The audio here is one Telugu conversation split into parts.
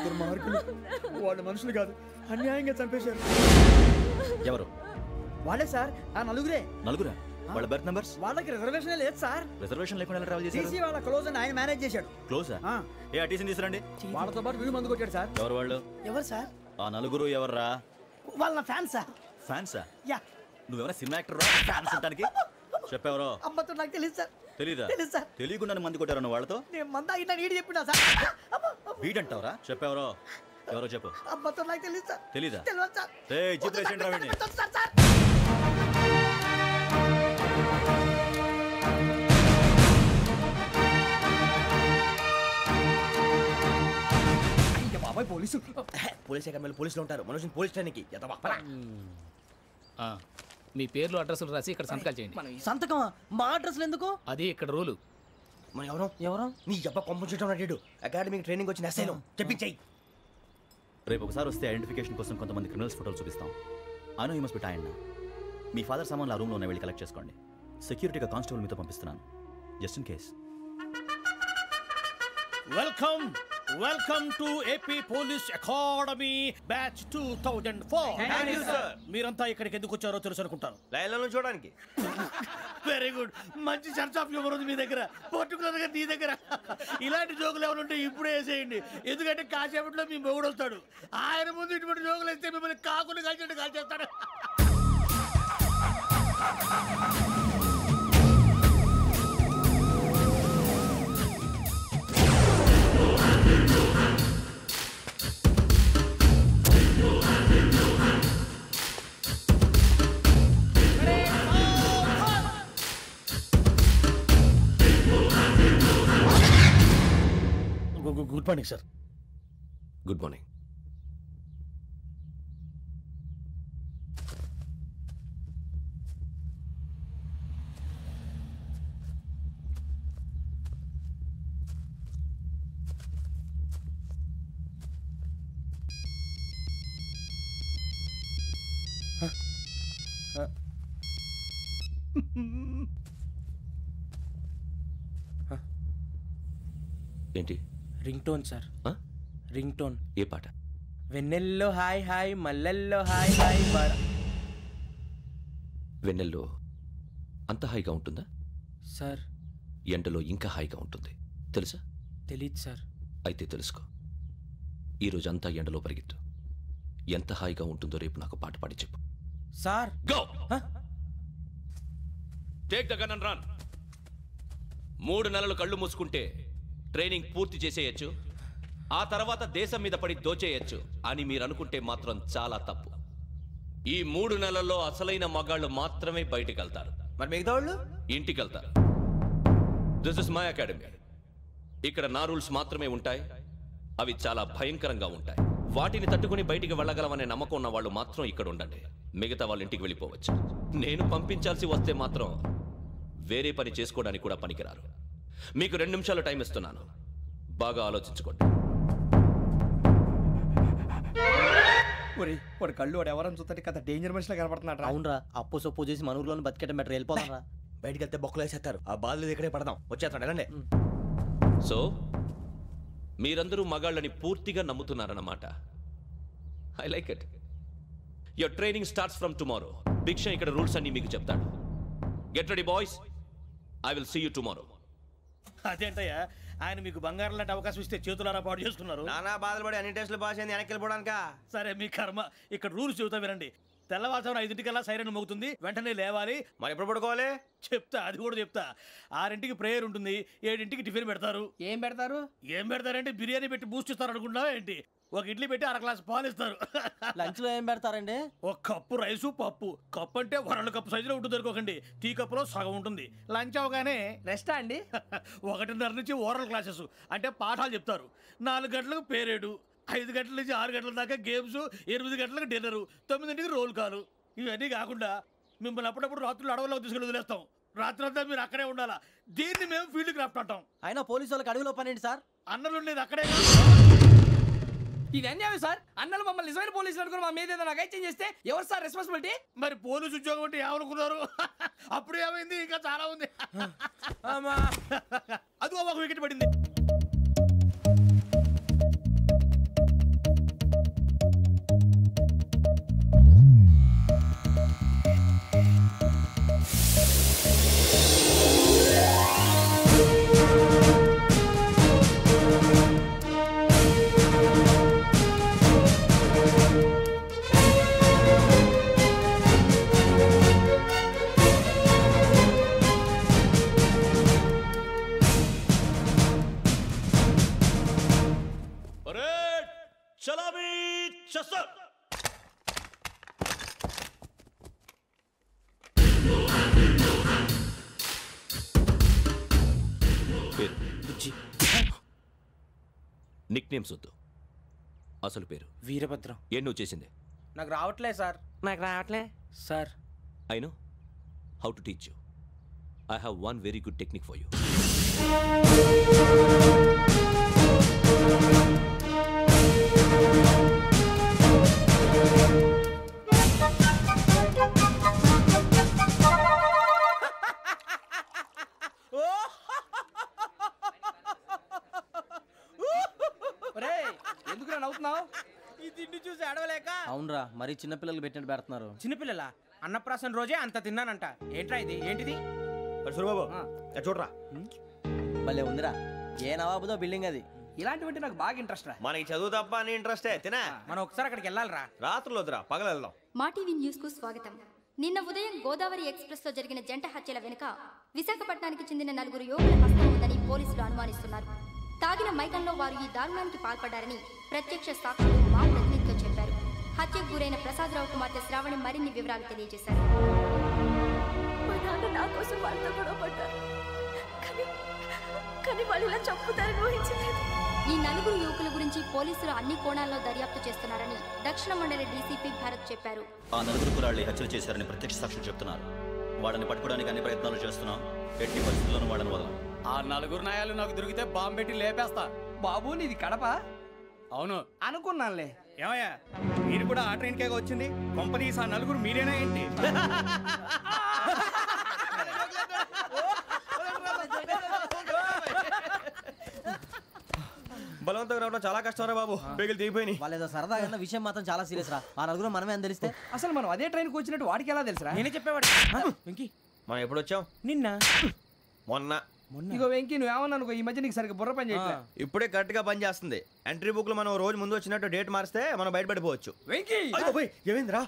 దుర్మార్గులు, వాళ్ళు మనుషులు కాదు, అన్యాయంగా చంపేశారు. ఎవరు? వాళ్ళే సార్, ఆ నలుగురే. నలుగురా? వాళ్ళ బర్త్ నంబర్స్? వాళ్ళకి రిజర్వేషన్ లేదు సార్. రిజర్వేషన్ లేకుండా ఎలా ట్రావెల్ చేశారు? టీసీ వాళ్ళ క్లోజ్ అని ఆయన మేనేజ్ చేశాడు. క్లోజా? ఏ ఆ టీసీని తీసుకురండి. వాళ్ళతో పాటు వీడు మందు కొట్టాడు సార్. ఎవరు వాళ్ళు? ఎవరు సార్? ఆ నలుగురు ఎవర్రా? వాళ్ళ ఫ్యాన్స్ సార్. ఫ్యాన్సా? యా. నువ్వెవరా సినిమా యాక్టర్ రా ఫ్యాన్స్ అంటానికి? చెప్పెవరో? అమ్మతో నాకు తెలియదు సార్. తెలీదా? తెలుసు సార్. తెలియకుండా మంది కొట్టారు వాళ్ళతో? నేను మంద అయినా నీడి చెప్పినా సార్. వీడంటావరా? చెప్పెవరో? ఎవరో చెప్పు. అమ్మతో నాకు తెలియదు సార్. తెలీదా? తెలియదు సార్. జీప్ రేషన్ రావండి. బాబాయ్ పోలీసు. పోలీస్ అకాడమీలో పోలీసులు ఉంటారు. మనుషులు పోలీస్ ట్రైనింగ్కి మీ పేర్లు అడ్రస్లు రాసి ఇక్కడ సంతకాలు చేయండి. సంతకమా? మా అడ్రస్లు ఎందుకు? అది ఇక్కడ రూలు. మనం ఎవరు నీ అబ్బా పంపించడం అన్నాడు. అకాడమిక్ ట్రైనింగ్ వచ్చిన అసైలం చెప్పించాయి. రేపు ఒకసారి వస్తే ఐడెంటిఫికేషన్ కోసం కొంతమంది క్రిమినల్స్ ఫోటోలు చూపిస్తాం. I know you must be tired now. Me father సామాన్లు ఆ రూమ్లో ఉన్న వెళ్ళి కలెక్ట్ చేసుకోండి. సెక్యూరిటీగా కానిస్టేబుల్ మీతో పంపిస్తున్నాను, just in case. Welcome to AP police academy batch 2004. మీరంతా ఇక్కడికి ఎందుకు వచ్చారో తెలుసు అనుకుంటాను. లైన్లో చూడడానికి. Very good. మంచి సెన్స్ ఆఫ్ హ్యూమర్ ఉంది మీ దగ్గర, పర్టికులర్ గా నీ దగ్గర. ఇలాంటి జోకులు ఏమైనా ఉంటే ఇప్పుడే వేసేయండి. ఎందుకంటే కాసేపట్లో మీ మొగుడు వస్తాడు. ఆయన ముందు ఇటువంటి జోకులు వేస్తే మిమ్మల్ని కాకుని కాల్చేట్టు కాల్చేస్తాడు. Good morning sir. Good morning. ఏంటి? Ring tone sir. Ring tone. ఏ పాట? వెన్నెల్లో హాయ్ హాయ్, మల్లెల్లో హాయ్ హాయ్. వెన్నెల్లో అంత హాయిగా ఉంటుందా సార్? ఎండలో ఇంకా హాయిగా ఉంటుంది తెలుసా? తెలీదు సార్. అయితే తెలుసుకో. ఈరోజు అంతా ఎండలో పరిగెత్తు. ఎంత హాయిగా ఉంటుందో రేపు నాకు పాట పాడి చెప్పు. Sir go. Take the gun and run. 3 నెలలు కళ్ళు మూసుకుంటే ట్రైనింగ్ పూర్తి చేసేయచ్చు, ఆ తర్వాత దేశం మీద పడి దోచేయచ్చు అని మీరు అనుకుంటే మాత్రం చాలా తప్పు. ఈ 3 నెలల్లో అసలైన మగాళ్ళు మాత్రమే బయటికి వెళ్తారు. మరి మిగతా వాళ్ళు ఇంటికి వెళ్తారు. This is my academy. ఇక్కడ నా రూల్స్ మాత్రమే ఉంటాయి. అవి చాలా భయంకరంగా ఉంటాయి. వాటిని తట్టుకుని బయటికి వెళ్ళగలమనే నమ్మకం ఉన్న వాళ్ళు మాత్రం ఇక్కడ ఉండండి. మిగతా వాళ్ళు ఇంటికి వెళ్ళిపోవచ్చు. నేను పంపించాల్సి వస్తే మాత్రం వేరే పని చేసుకోవడానికి కూడా పనికిరారు. మీకు 2 నిమిషాలు టైం ఇస్తున్నాను, బాగా ఆలోచించుకోండి. వాడు కళ్ళు వాడు ఎవరని చూస్తే కదా డేంజర్ మనిషిలో కనపడుతున్నాడు. అవునరా, అప్పు సొప్పు చేసి మన ఊర్లో బతికేయడం బెటర్. వెళ్ళిపోతారా? బయటికి వెళ్తే బొక్కలు వేసేస్తారు. ఆ బాధలు ఇక్కడే పడదాం. వచ్చేస్తాడు వెళ్ళండి. సో మీరందరూ మగాళ్ళని పూర్తిగా నమ్ముతున్నారన్నమాట. I like it. Your training starts from tomorrow. భిక్ష ఇక్కడ రూల్స్ అన్ని మీకు చెప్తాడు. Get ready boys. I will see you tomorrow. అదేంటయ్యా, ఆయన మీకు బంగారం లాంటి అవకాశం ఇస్తే చేతులారా పాటు చేసుకున్నారు. నానా బాధలు పడి అన్ని టెస్టులు పాస్ అయింది, వెనక్కి వెళ్ళిపోవడానికా? సరే మీ కర్మ. ఇక్కడ రూల్స్ చెబుతా వినండి. తెల్లవారుజామున 5 సైరన్ మోగుతుంది, వెంటనే లేవాలి. మరి ఎప్పుడు పడుకోవాలి చెప్తా, అది కూడా చెప్తా. 6 ప్రేయర్ ఉంటుంది, 7 టిఫిన్ పెడతారు. ఏం పెడతారు? ఏం పెడతారంటే బిర్యానీ పెట్టి బూస్ట్ ఇస్తారు అనుకుంటున్నావా ఏంటి? 1 ఇడ్లీ పెట్టి 1/2 గ్లాస్ పాలు ఇస్తారు. లంచ్ లో ఏం పెడతారండి? 1 కప్పు రైసు పప్పు. కప్పు అంటే 1/2 కప్పు సైజులో ఉంటుంది అనుకోకండి. టీ కప్పులో సగం ఉంటుంది. లంచ్ అవగానే రెస్టా అండి? 1:30 నుంచి ఓరల్ క్లాసెస్ అంటే పాఠాలు చెప్తారు. 4 గంటలకు పేరేడు, 5 గంటల నుంచి 6 గంటల దాకా గేమ్స్, 8 గంటలకు డిన్నరు, 9 రోల్ కాలు. ఇవన్నీ కాకుండా మిమ్మల్ని అప్పుడప్పుడు రాత్రులు అడవుల్లో తీసుకెళ్ళి వదిలేస్తాం. రాత్రి అంతా మీరు అక్కడే ఉండాలా. దీన్ని మేము ఫీల్డ్ క్రాఫ్ట్ అంటాం. అయినా పోలీసు వాళ్ళకి అడవిలో పని ఏంటి సార్? అన్నలు ఉండేది అక్కడే. ఇది అన్యాయం సార్. అన్నలు మమ్మల్ని నిజమైన పోలీసులు అనుకుని మా మీద ఏదైనా చేంజ్ చేస్తే ఎవరు సార్ రెస్పాన్సిబిలిటీ? మరి పోలీసు ఉద్యోగం అంటే ఏమనుకున్నారు? అప్పుడు ఏమైంది? ఇంకా చాలా ఉంది. అది ఒక వికెట్ పడింది. పేరు నిక్ నేమ్స్ వద్దు, అసలు పేరు. వీరభద్రం. ఏం నువ్వు చేసింది? నాకు రావట్లే సార్. నాకు రావట్లే sir. I know how to teach you. I have one very good technique for you. ఎందుకు నవ్వుతున్నావు? ఈ తిండి చూసి అడవలేక. అవునరా, మరీ చిన్నపిల్లలు పెట్టినట్టు పెడుతున్నారు. చిన్నపిల్లల అన్నప్రాసన రోజే అంత తిన్నానంట. ఏంట్రా ఇది? ఏంటిది? సూరిబాబు చూడరా, భలే ఉందిరా. ఏ నవాబుదో బిల్డింగ్ అది. ఇలాంటివంటే నాకు బాగా ఇంట్రెస్ట్ రా. మనకి చదువు తప్ప అని ఇంట్రెస్టే తినా. మనం ఒకసారి అక్కడికి వెళ్ళాలిరా. రాత్రులు వద్దురా, పగలు వెళ్దాం. మా టీవీ న్యూస్ కు స్వాగతం. నిన్న ఉదయం గోదావరి ఎక్స్ప్రెస్ లో జరిగిన జంట హత్యల వెనుక విశాఖపట్నానికి చెందిన 4 యువకుల హస్తం ఉందని పోలీసులు అనుమానిస్తున్నారు. తాగిన మైకంలో వారు ఈ దారుణానికి పాల్పడ్డారని ప్రత్యక్ష సాక్షులు మా ప్రతినిధితో చెప్పారు. హత్యకు గురైన ప్రసాదరావు కుమార్తె శ్రావణి మరిన్ని వివరాలు తెలియజేశారు. మా నాన్న నా కోసం వాళ్ళతో గొడవ పడ్డారు, కానీ వాళ్ళు ఇలా చంపుతారని ఊహించలేదు. ఈ 4 యువకుల గురించి పోలీసులు అన్ని కోణాల్లో దర్యాప్తు చేస్తున్నారని దక్షిణ మండలి డీసీపీ భరత్ చెప్పారు. ఆ 4 కుర్రాళ్ళు హత్యలు చేశారని ప్రత్యక్ష సాక్షులు చెప్తున్నారు. వాళ్ళని పట్టుకోవడానికి అన్ని ప్రయత్నాలు చేస్తున్నాం. ఎట్టి పరిస్థితుల్లోనూ వాళ్ళని వదలం. ఆ 4 నాయాలు నాకు దొరికితే బాంబు పెట్టి లేపేస్తా. బాబు నీది కడప? అవును అనుకున్నానులే. ఏమయ్యా, మీరు కూడా ఆ ట్రైన్ కేగా వచ్చింది? కంపెనీస్ ఆ 4 మీరేనా ఏంటి? బలవంతంగా రావడం చాలా కష్టం రా బాబు. బేగులు దిగిపోయినాయి. వాళ్ళేదో సరదాగా విషయం మాత్రం చాలా సీరియస్ రా. ఆ 4 మనమే అని తెలిస్తే అసలు మనం అదే ట్రైన్కి వచ్చినట్టు వాడికి ఎలా తెలుసురా? నేనే చెప్పేవాడు. వెంకీ, మనం ఎప్పుడు వచ్చాం? నిన్న మొన్న. ఇగో వెంకీ, నువ్వేమన్నా అనుకో, ఈ మధ్య నీకు సరిగ్గా బుర్ర పని చేయట్లే. ఇప్పుడే కరెక్ట్ గా పని చేస్తుంది. ఎంట్రీ బుక్ లో మనం రోజు ముందు వచ్చినట్టు డేట్ మారిస్తే మనం బయటపడిపోవచ్చు. వెంకీ, ఏమైందిరా?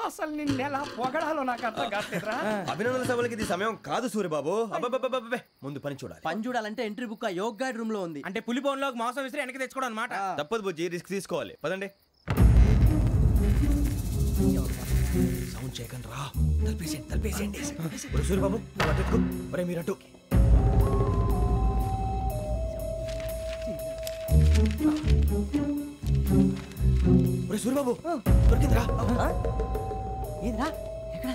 అసలు నిన్న ఎలా పొగడాలో నాకు అర్థం కాట్లేదురా. అభినందన సభలకి ఇది సమయం కాదు సూర్యబాబు. అబ్బబ్బబ్బబ్బబ్బే, ముందు పని చూడాలి. పని చూడాలంటే ఎంట్రీ బుక్ ఆ యోగ్ గైడ్ రూమ్ లో ఉంది. అంటే పులి బోన్లోకి మాంసం విసిరి వెనక్కి తెచ్చుకోవడం అనమాట. తప్పదు బుజ్జి, రిస్క్ తీసుకోవాలి. పదండి. సౌండ్ చేయకండి రా. తలపేసేయండి. సూర్యబాబు నువ్వు అటు ఎత్తుకో. ఒరే మీరు అటు. ఒరే సూర్యబాబు, దొరికిందిరా. ఏంద్రా ఎక్కడ?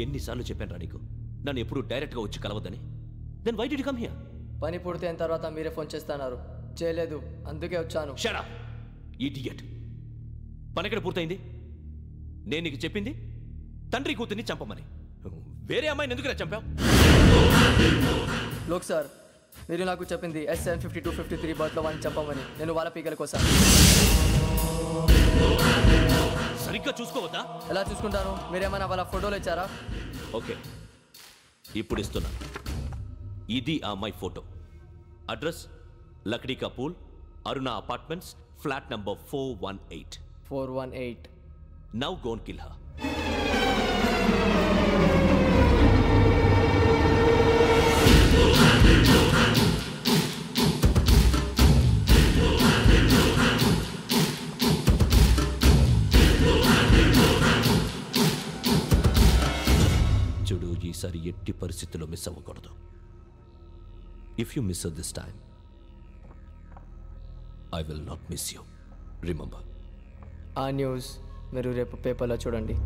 ఎన్నిసార్లు చెప్పాను రా నీకు, నన్ను ఎప్పుడు డైరెక్ట్గా వచ్చి కలవద్దని? Then why did you come here? పని పూర్తయిన తర్వాత మీరే ఫోన్ చేస్తున్నారు. చేయలేదు, అందుకే వచ్చాను. Shut up idiot. పని ఎక్కడ పూర్తయింది? నేను నీకు చెప్పింది తండ్రి కూతుర్ని చంపమని. వేరే అమ్మాయిని ఎందుకురా చంపావు? లోక్ సార్, మీరు నాకు చెప్పింది SN5253 బర్త్లో వాడిని చంపమని. నేను వాళ్ళ పీకల కోసం. సరిగ్గా చూసుకోవద్దా? ఎలా చూసుకుంటాను? మీరేమైనా వాళ్ళ ఫోటోలు ఇచ్చారా? ఓకే, ఇప్పుడు ఇస్తున్నా. ఇది ఆ అమ్మాయి ఫోటో. అడ్రస్ లక్డీ కా pool, Aruna apartments, flat number 418. 418. Now go and kill her. చూడు, ఈసారి ఎట్టి పరిస్థితుల్లో మిస్ అవ్వకూడదు. If you miss this time, I will not miss you. Remember. ఆ న్యూస్ మీరు రేపు పేపర్లో చూడండి.